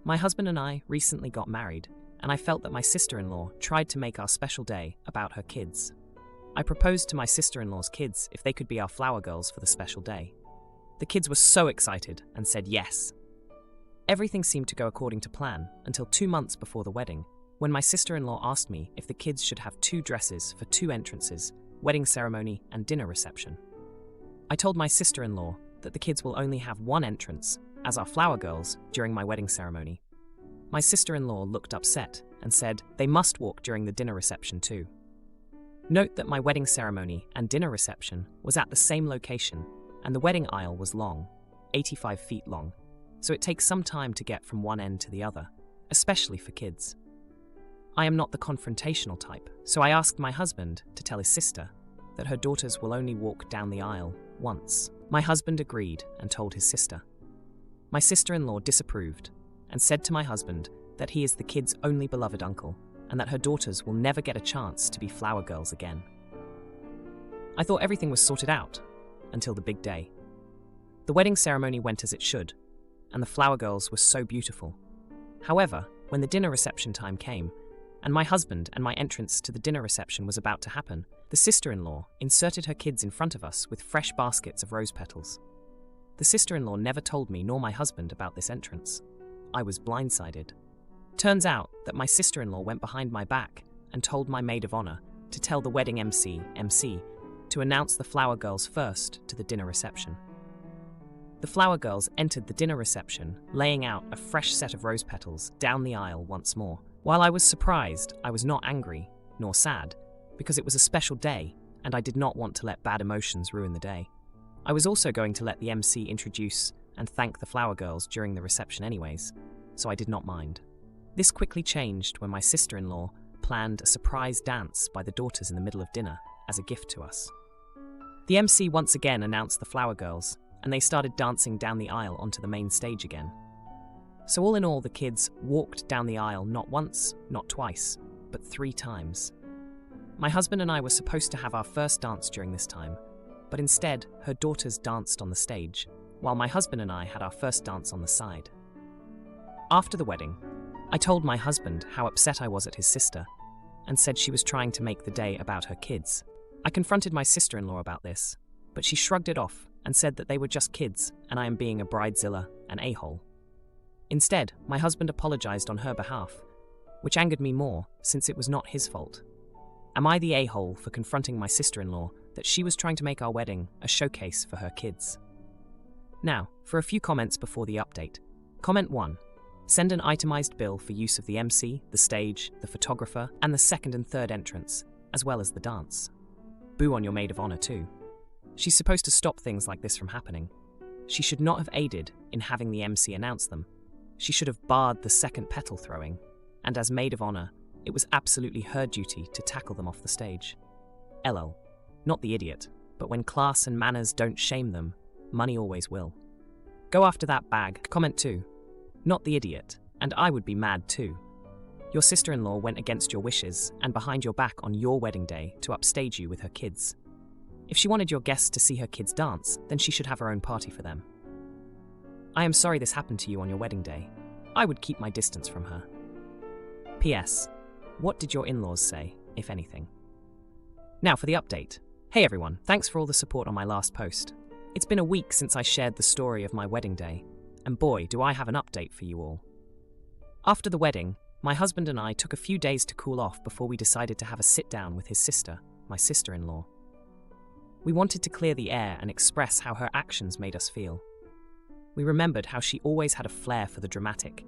My husband and I recently got married, and I felt that my sister-in-law tried to make our special day about her kids. I proposed to my sister-in-law's kids if they could be our flower girls for the special day. The kids were so excited and said yes. Everything seemed to go according to plan until 2 months before the wedding, when my sister-in-law asked me if the kids should have 2 dresses for 2 entrances, wedding ceremony and dinner reception. I told my sister-in-law that the kids will only have 1 entrance as our flower girls during my wedding ceremony. My sister-in-law looked upset and said they must walk during the dinner reception too. Note that my wedding ceremony and dinner reception was at the same location, and the wedding aisle was long, 85 feet long, so it takes some time to get from one end to the other, especially for kids. I am not the confrontational type, so I asked my husband to tell his sister that her daughters will only walk down the aisle once. My husband agreed and told his sister. My sister-in-law disapproved and said to my husband that he is the kids' only beloved uncle and that her daughters will never get a chance to be flower girls again. I thought everything was sorted out until the big day. The wedding ceremony went as it should, and the flower girls were so beautiful. However, when the dinner reception time came, and my husband and my entrance to the dinner reception was about to happen, the sister-in-law inserted her kids in front of us with fresh baskets of rose petals. The sister-in-law never told me nor my husband about this entrance. I was blindsided. Turns out that my sister-in-law went behind my back and told my maid of honor to tell the wedding MC to announce the flower girls first to the dinner reception. The flower girls entered the dinner reception, laying out a fresh set of rose petals down the aisle once more. While I was surprised, I was not angry nor sad, because it was a special day and I did not want to let bad emotions ruin the day. I was also going to let the MC introduce and thank the flower girls during the reception anyways, so I did not mind. This quickly changed when my sister-in-law planned a surprise dance by the daughters in the middle of dinner as a gift to us. The MC once again announced the flower girls, and they started dancing down the aisle onto the main stage again. So all in all, the kids walked down the aisle not once, not twice, but 3 times. My husband and I were supposed to have our first dance during this time, but instead, her daughters danced on the stage, while my husband and I had our first dance on the side. After the wedding, I told my husband how upset I was at his sister, and said she was trying to make the day about her kids. I confronted my sister-in-law about this, but she shrugged it off and said that they were just kids and I am being a bridezilla, an a-hole. Instead, my husband apologized on her behalf, which angered me more since it was not his fault. Am I the a-hole for confronting my sister-in-law that she was trying to make our wedding a showcase for her kids? Now, for a few comments before the update. Comment 1. Send an itemized bill for use of the MC, the stage, the photographer, and the second and third entrance, as well as the dance. Boo on your maid of honor too. She's supposed to stop things like this from happening. She should not have aided in having the MC announce them. She should have barred the second petal throwing, and as maid of honor, it was absolutely her duty to tackle them off the stage. LL. Not the idiot, but when class and manners don't shame them, money always will. Go after that bag. Comment 2. Not the idiot, and I would be mad too. Your sister-in-law went against your wishes and behind your back on your wedding day to upstage you with her kids. If she wanted your guests to see her kids dance, then she should have her own party for them. I am sorry this happened to you on your wedding day. I would keep my distance from her. P.S. What did your in-laws say, if anything? Now for the update. Hey everyone, thanks for all the support on my last post. It's been a week since I shared the story of my wedding day, and boy, do I have an update for you all. After the wedding, my husband and I took a few days to cool off before we decided to have a sit-down with his sister, my sister-in-law. We wanted to clear the air and express how her actions made us feel. We remembered how she always had a flair for the dramatic,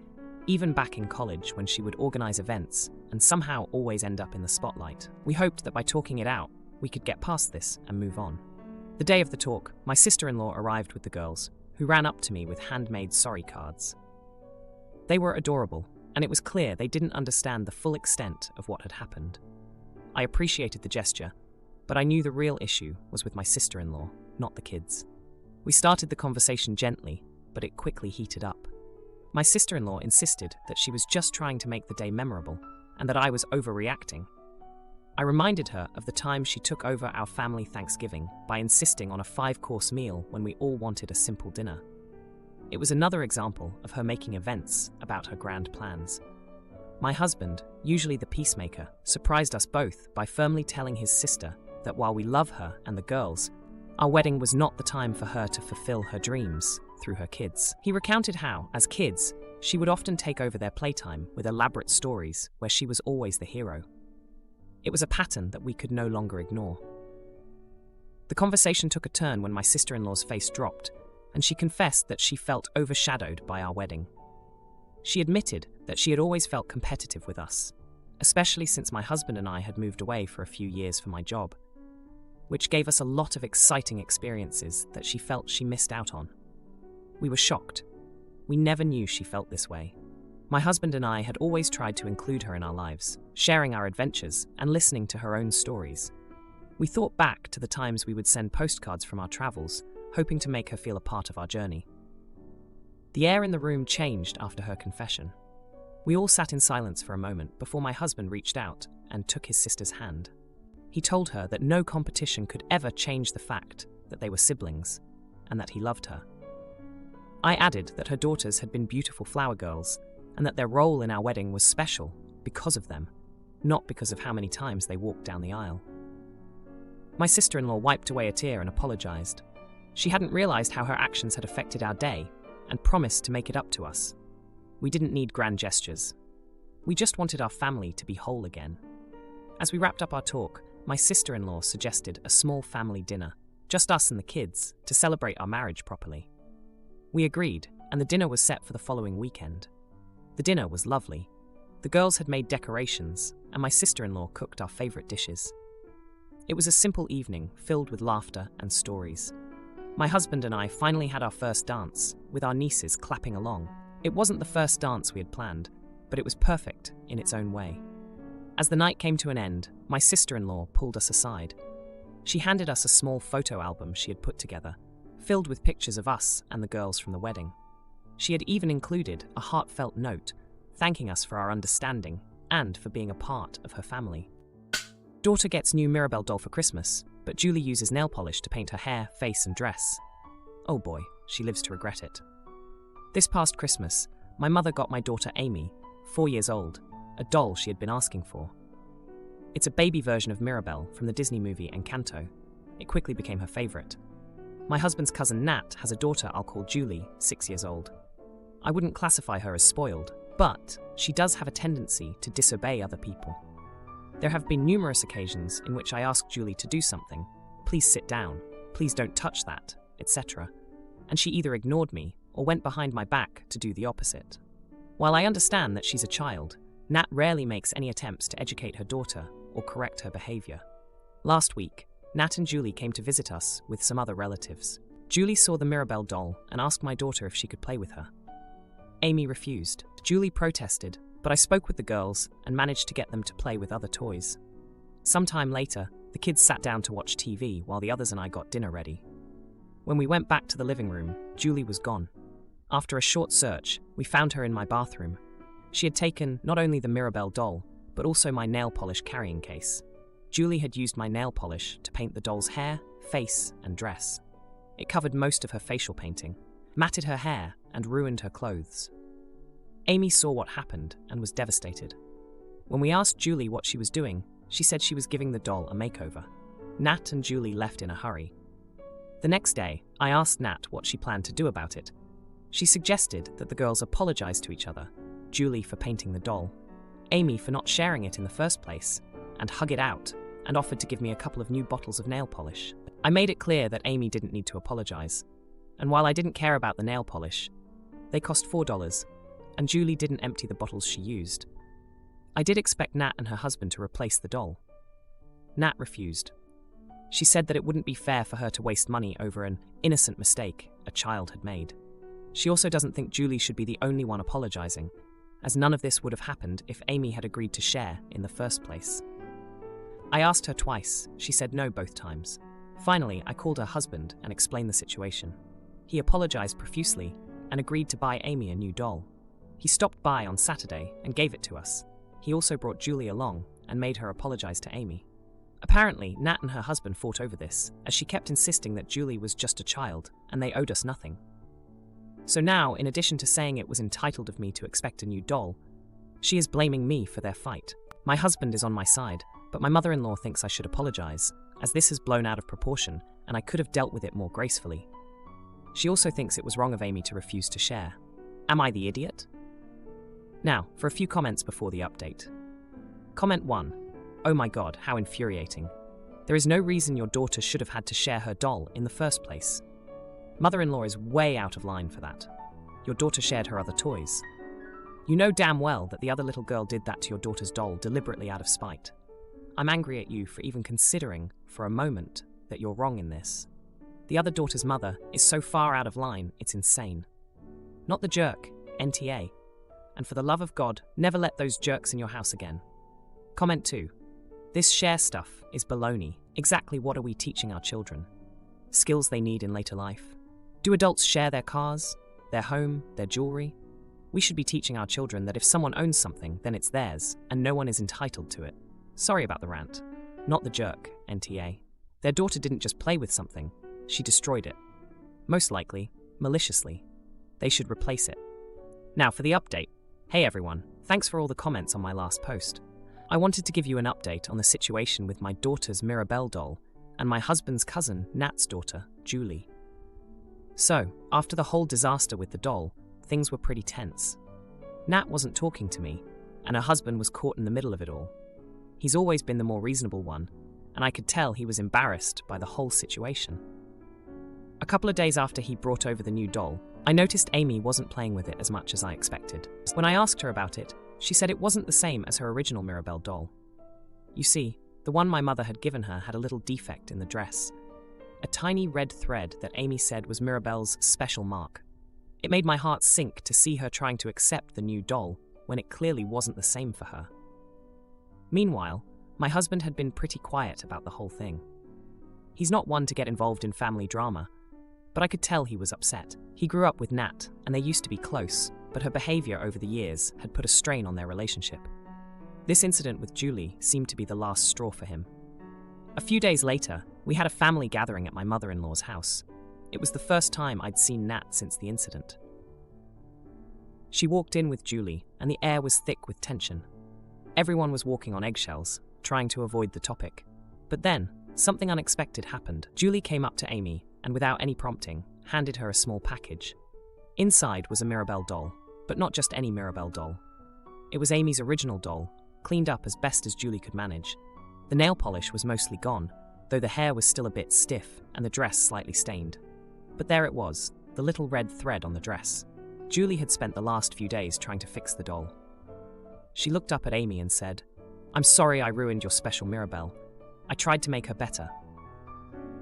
even back in college when she would organize events and somehow always end up in the spotlight. We hoped that by talking it out, we could get past this and move on. The day of the talk, my sister-in-law arrived with the girls, who ran up to me with handmade sorry cards. They were adorable, and it was clear they didn't understand the full extent of what had happened. I appreciated the gesture, but I knew the real issue was with my sister-in-law, not the kids. We started the conversation gently, but it quickly heated up. My sister-in-law insisted that she was just trying to make the day memorable, and that I was overreacting. I reminded her of the time she took over our family Thanksgiving by insisting on a 5-course meal when we all wanted a simple dinner. It was another example of her making events about her grand plans. My husband, usually the peacemaker, surprised us both by firmly telling his sister that while we love her and the girls, our wedding was not the time for her to fulfill her dreams through her kids. He recounted how, as kids, she would often take over their playtime with elaborate stories where she was always the hero. It was a pattern that we could no longer ignore. The conversation took a turn when my sister-in-law's face dropped, and she confessed that she felt overshadowed by our wedding. She admitted that she had always felt competitive with us, especially since my husband and I had moved away for a few years for my job, which gave us a lot of exciting experiences that she felt she missed out on. We were shocked. We never knew she felt this way. My husband and I had always tried to include her in our lives, sharing our adventures and listening to her own stories. We thought back to the times we would send postcards from our travels, hoping to make her feel a part of our journey. The air in the room changed after her confession. We all sat in silence for a moment before my husband reached out and took his sister's hand. He told her that no competition could ever change the fact that they were siblings and that he loved her. I added that her daughters had been beautiful flower girls and that their role in our wedding was special because of them, not because of how many times they walked down the aisle. My sister-in-law wiped away a tear and apologized. She hadn't realized how her actions had affected our day and promised to make it up to us. We didn't need grand gestures. We just wanted our family to be whole again. As we wrapped up our talk, my sister-in-law suggested a small family dinner, just us and the kids, to celebrate our marriage properly. We agreed, and the dinner was set for the following weekend. The dinner was lovely. The girls had made decorations, and my sister-in-law cooked our favorite dishes. It was a simple evening filled with laughter and stories. My husband and I finally had our first dance, with our nieces clapping along. It wasn't the first dance we had planned, but it was perfect in its own way. As the night came to an end, my sister-in-law pulled us aside. She handed us a small photo album she had put together, filled with pictures of us and the girls from the wedding. She had even included a heartfelt note, thanking us for our understanding and for being a part of her family. Daughter gets new Mirabelle doll for Christmas, but Julie uses nail polish to paint her hair, face, and dress. Oh boy, she lives to regret it. This past Christmas, my mother got my daughter Amy, 4 years old, a doll she had been asking for. It's a baby version of Mirabelle from the Disney movie Encanto. It quickly became her favorite. My husband's cousin Nat has a daughter I'll call Julie, 6 years old. I wouldn't classify her as spoiled, but she does have a tendency to disobey other people. There have been numerous occasions in which I asked Julie to do something, please sit down, please don't touch that, etc. And she either ignored me or went behind my back to do the opposite. While I understand that she's a child, Nat rarely makes any attempts to educate her daughter or correct her behavior. Last week, Nat and Julie came to visit us with some other relatives. Julie saw the Mirabelle doll and asked my daughter if she could play with her. Amy refused. Julie protested, but I spoke with the girls and managed to get them to play with other toys. Sometime later, the kids sat down to watch TV while the others and I got dinner ready. When we went back to the living room, Julie was gone. After a short search, we found her in my bathroom. She had taken not only the Mirabelle doll, but also my nail polish carrying case. Julie had used my nail polish to paint the doll's hair, face, and dress. It covered most of her facial painting, matted her hair, and ruined her clothes. Amy saw what happened and was devastated. When we asked Julie what she was doing, she said she was giving the doll a makeover. Nat and Julie left in a hurry. The next day, I asked Nat what she planned to do about it. She suggested that the girls apologize to each other, Julie for painting the doll, Amy for not sharing it in the first place, and hug it out, and offered to give me a couple of new bottles of nail polish. I made it clear that Amy didn't need to apologize, and while I didn't care about the nail polish, they cost $4, and Julie didn't empty the bottles she used. I did expect Nat and her husband to replace the doll. Nat refused. She said that it wouldn't be fair for her to waste money over an innocent mistake a child had made. She also doesn't think Julie should be the only one apologizing, as none of this would have happened if Amy had agreed to share in the first place. I asked her twice. She said no both times. Finally, I called her husband and explained the situation. He apologized profusely and agreed to buy Amy a new doll. He stopped by on Saturday and gave it to us. He also brought Julie along and made her apologize to Amy. Apparently, Nat and her husband fought over this, as she kept insisting that Julie was just a child and they owed us nothing. So now, in addition to saying it was entitled of me to expect a new doll, she is blaming me for their fight. My husband is on my side, but my mother-in-law thinks I should apologize, as this has blown out of proportion and I could have dealt with it more gracefully. She also thinks it was wrong of Amy to refuse to share. Am I the idiot? Now, for a few comments before the update. Comment 1. Oh my god, how infuriating. There is no reason your daughter should have had to share her doll in the first place. Mother-in-law is way out of line for that. Your daughter shared her other toys. You know damn well that the other little girl did that to your daughter's doll deliberately out of spite. I'm angry at you for even considering, for a moment, that you're wrong in this. The other daughter's mother is so far out of line, it's insane. Not the jerk, NTA. And for the love of God, never let those jerks in your house again. Comment 2. This share stuff is baloney. Exactly what are we teaching our children? Skills they need in later life? Do adults share their cars, their home, their jewelry? We should be teaching our children that if someone owns something, then it's theirs, and no one is entitled to it. Sorry about the rant. Not the jerk, NTA. Their daughter didn't just play with something, she destroyed it. Most likely, maliciously. They should replace it. Now for the update. Hey everyone, thanks for all the comments on my last post. I wanted to give you an update on the situation with my daughter's Mirabelle doll and my husband's cousin, Nat's daughter, Julie. So, after the whole disaster with the doll, things were pretty tense. Nat wasn't talking to me, and her husband was caught in the middle of it all. He's always been the more reasonable one, and I could tell he was embarrassed by the whole situation. A couple of days after he brought over the new doll, I noticed Amy wasn't playing with it as much as I expected. When I asked her about it, she said it wasn't the same as her original Mirabelle doll. You see, the one my mother had given her had a little defect in the dress. A tiny red thread that Amy said was Mirabelle's special mark. It made my heart sink to see her trying to accept the new doll when it clearly wasn't the same for her. Meanwhile, my husband had been pretty quiet about the whole thing. He's not one to get involved in family drama, but I could tell he was upset. He grew up with Nat, and they used to be close, but her behavior over the years had put a strain on their relationship. This incident with Julie seemed to be the last straw for him. A few days later, we had a family gathering at my mother-in-law's house. It was the first time I'd seen Nat since the incident. She walked in with Julie, and the air was thick with tension. Everyone was walking on eggshells, trying to avoid the topic. But then, something unexpected happened. Julie came up to Amy, and without any prompting, handed her a small package. Inside was a Mirabelle doll, but not just any Mirabelle doll. It was Amy's original doll, cleaned up as best as Julie could manage. The nail polish was mostly gone, though the hair was still a bit stiff and the dress slightly stained. But there it was, the little red thread on the dress. Julie had spent the last few days trying to fix the doll. She looked up at Amy and said, "I'm sorry I ruined your special Mirabelle. I tried to make her better."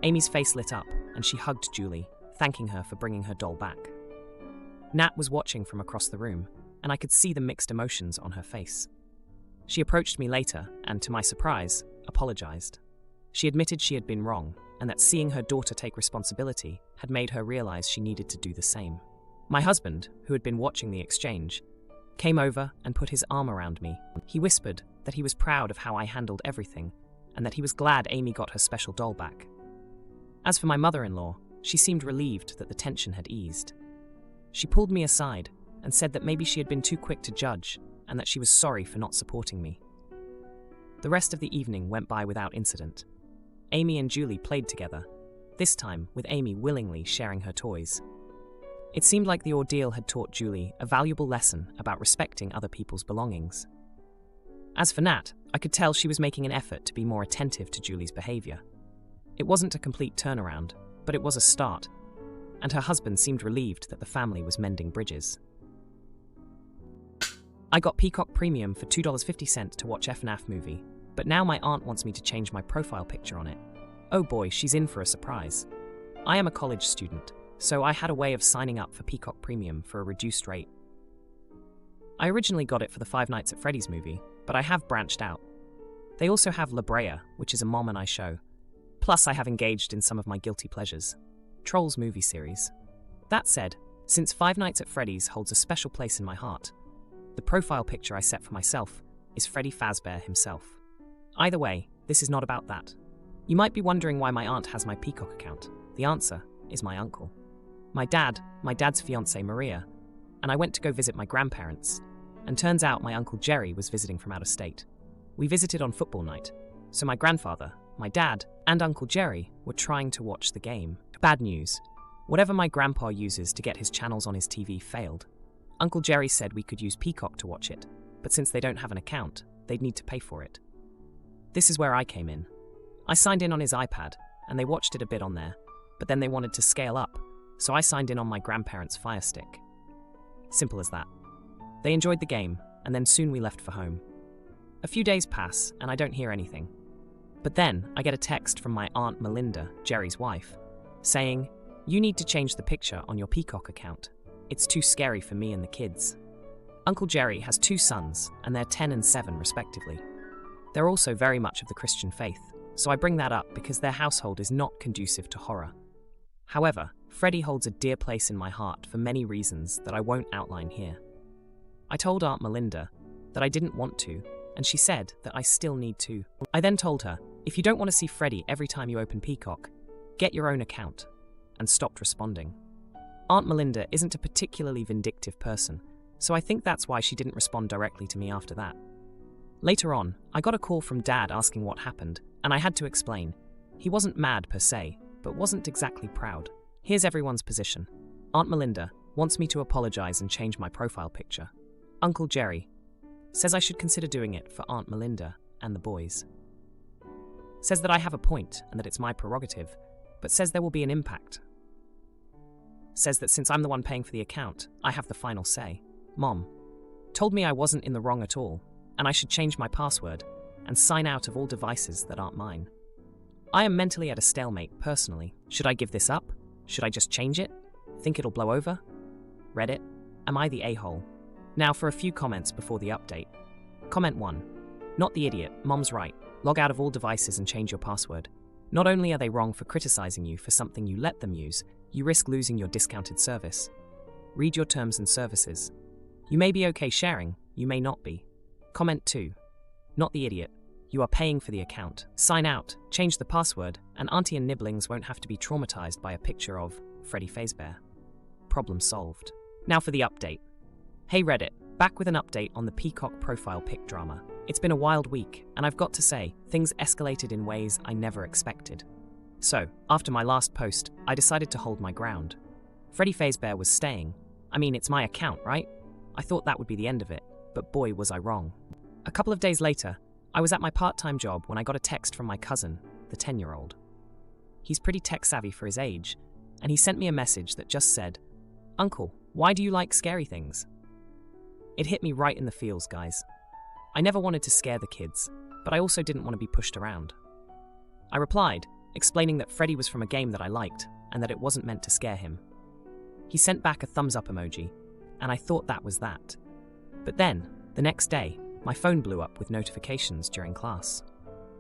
Amy's face lit up, and she hugged Julie, thanking her for bringing her doll back. Nat was watching from across the room, and I could see the mixed emotions on her face. She approached me later, and to my surprise, apologized. She admitted she had been wrong, and that seeing her daughter take responsibility had made her realize she needed to do the same. My husband, who had been watching the exchange, came over and put his arm around me. He whispered that he was proud of how I handled everything, and that he was glad Amy got her special doll back. As for my mother-in-law, she seemed relieved that the tension had eased. She pulled me aside and said that maybe she had been too quick to judge and that she was sorry for not supporting me. The rest of the evening went by without incident. Amy and Julie played together, this time with Amy willingly sharing her toys. It seemed like the ordeal had taught Julie a valuable lesson about respecting other people's belongings. As for Nat, I could tell she was making an effort to be more attentive to Julie's behavior. It wasn't a complete turnaround, but it was a start, and her husband seemed relieved that the family was mending bridges. I got Peacock Premium for $2.50 to watch FNAF movie, but now my aunt wants me to change my profile picture on it. Oh boy, she's in for a surprise. I am a college student, so I had a way of signing up for Peacock Premium for a reduced rate. I originally got it for the Five Nights at Freddy's movie, but I have branched out. They also have La Brea, which is a Mom and I show. Plus, I have engaged in some of my guilty pleasures. Trolls movie series. That said, since Five Nights at Freddy's holds a special place in my heart, the profile picture I set for myself is Freddy Fazbear himself. Either way, this is not about that. You might be wondering why my aunt has my Peacock account. The answer is my uncle. my dad's fiancée Maria, and I went to go visit my grandparents. And turns out my Uncle Jerry was visiting from out of state. We visited on football night, so my grandfather, my dad, and Uncle Jerry were trying to watch the game. Bad news. Whatever my grandpa uses to get his channels on his TV failed. Uncle Jerry said we could use Peacock to watch it, but since they don't have an account, they'd need to pay for it. This is where I came in. I signed in on his iPad, and they watched it a bit on there, but then they wanted to scale up, so I signed in on my grandparents' Fire Stick. Simple as that. They enjoyed the game, and then soon we left for home. A few days pass, and I don't hear anything. But then I get a text from my Aunt Melinda, Jerry's wife, saying, "You need to change the picture on your Peacock account. It's too scary for me and the kids." Uncle Jerry has 2 sons, and they're 10 and 7 respectively. They're also very much of the Christian faith, so I bring that up because their household is not conducive to horror. However, Freddie holds a dear place in my heart for many reasons that I won't outline here. I told Aunt Melinda that I didn't want to, and she said that I still need to. I then told her, if you don't want to see Freddie every time you open Peacock, get your own account, and stopped responding. Aunt Melinda isn't a particularly vindictive person, so I think that's why she didn't respond directly to me after that. Later on, I got a call from Dad asking what happened, and I had to explain. He wasn't mad per se, but wasn't exactly proud. Here's everyone's position. Aunt Melinda wants me to apologize and change my profile picture. Uncle Jerry says I should consider doing it for Aunt Melinda and the boys. Says that I have a point and that it's my prerogative, but says there will be an impact. Says that since I'm the one paying for the account, I have the final say. Mom told me I wasn't in the wrong at all, and I should change my password and sign out of all devices that aren't mine. I am mentally at a stalemate, personally. Should I give this up? Should I just change it? Think it'll blow over? Reddit, am I the a-hole? Now for a few comments before the update. Comment 1. Not the idiot, Mom's right. Log out of all devices and change your password. Not only are they wrong for criticizing you for something you let them use, you risk losing your discounted service. Read your terms and services. You may be okay sharing, you may not be. Comment 2. Not the idiot. You are paying for the account. Sign out, change the password, and Auntie and Nibblings won't have to be traumatized by a picture of Freddy Fazbear. Problem solved. Now for the update. Hey Reddit, back with an update on the Peacock profile pic drama. It's been a wild week, and I've got to say, things escalated in ways I never expected. So, after my last post, I decided to hold my ground. Freddy Fazbear was staying. I mean, it's my account, right? I thought that would be the end of it, but boy was I wrong. A couple of days later, I was at my part-time job when I got a text from my cousin, the 10-year-old. He's pretty tech-savvy for his age, and he sent me a message that just said, "Uncle, why do you like scary things?" It hit me right in the feels, guys. I never wanted to scare the kids, but I also didn't want to be pushed around. I replied, explaining that Freddy was from a game that I liked, and that it wasn't meant to scare him. He sent back a thumbs-up emoji, and I thought that was that. But then, the next day, my phone blew up with notifications during class.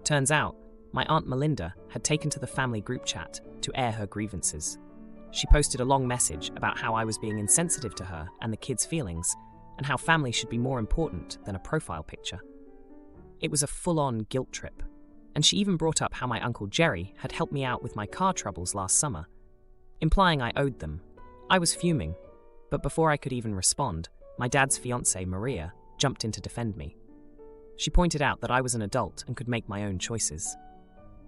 Turns out, my Aunt Melinda had taken to the family group chat to air her grievances. She posted a long message about how I was being insensitive to her and the kids' feelings, and how family should be more important than a profile picture. It was a full-on guilt trip, and she even brought up how my Uncle Jerry had helped me out with my car troubles last summer, implying I owed them. I was fuming, but before I could even respond, my dad's fiancée, Maria, jumped in to defend me. She pointed out that I was an adult and could make my own choices.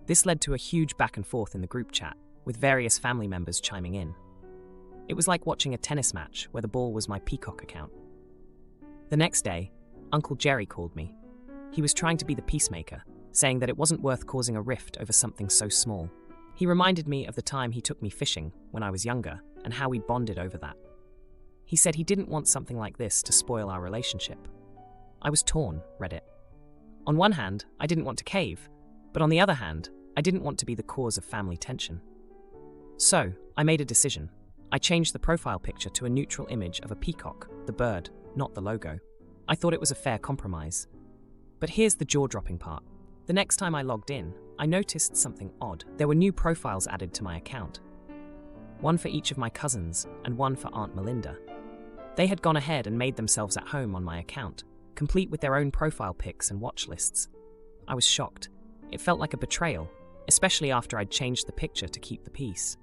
This led to a huge back and forth in the group chat, with various family members chiming in. It was like watching a tennis match where the ball was my Peacock account. The next day, Uncle Jerry called me. He was trying to be the peacemaker, saying that it wasn't worth causing a rift over something so small. He reminded me of the time he took me fishing when I was younger and how we bonded over that. He said he didn't want something like this to spoil our relationship. I was torn, Reddit. On one hand, I didn't want to cave, but on the other hand, I didn't want to be the cause of family tension. So, I made a decision. I changed the profile picture to a neutral image of a peacock, the bird, not the logo. I thought it was a fair compromise. But here's the jaw-dropping part. The next time I logged in, I noticed something odd. There were new profiles added to my account. One for each of my cousins, and one for Aunt Melinda. They had gone ahead and made themselves at home on my account, complete with their own profile pics and watch lists. I was shocked. It felt like a betrayal, especially after I'd changed the picture to keep the peace.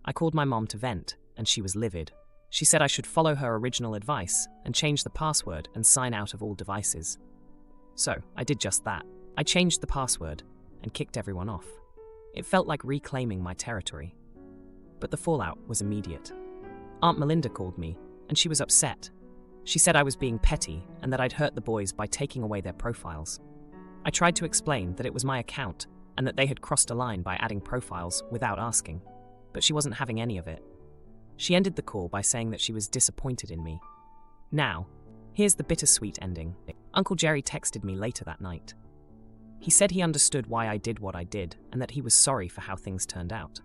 I called my mom to vent, and she was livid. She said I should follow her original advice and change the password and sign out of all devices. So, I did just that. I changed the password and kicked everyone off. It felt like reclaiming my territory. But the fallout was immediate. Aunt Melinda called me, and she was upset. She said I was being petty and that I'd hurt the boys by taking away their profiles. I tried to explain that it was my account and that they had crossed a line by adding profiles without asking, but she wasn't having any of it. She ended the call by saying that she was disappointed in me. Now, here's the bittersweet ending. Uncle Jerry texted me later that night. He said he understood why I did what I did and that he was sorry for how things turned out.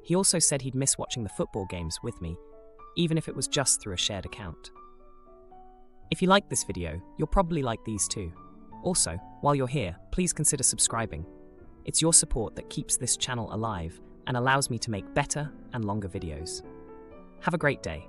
He also said he'd miss watching the football games with me, even if it was just through a shared account. If you liked this video, you'll probably like these too. Also, while you're here, please consider subscribing. It's your support that keeps this channel alive and allows me to make better and longer videos. Have a great day.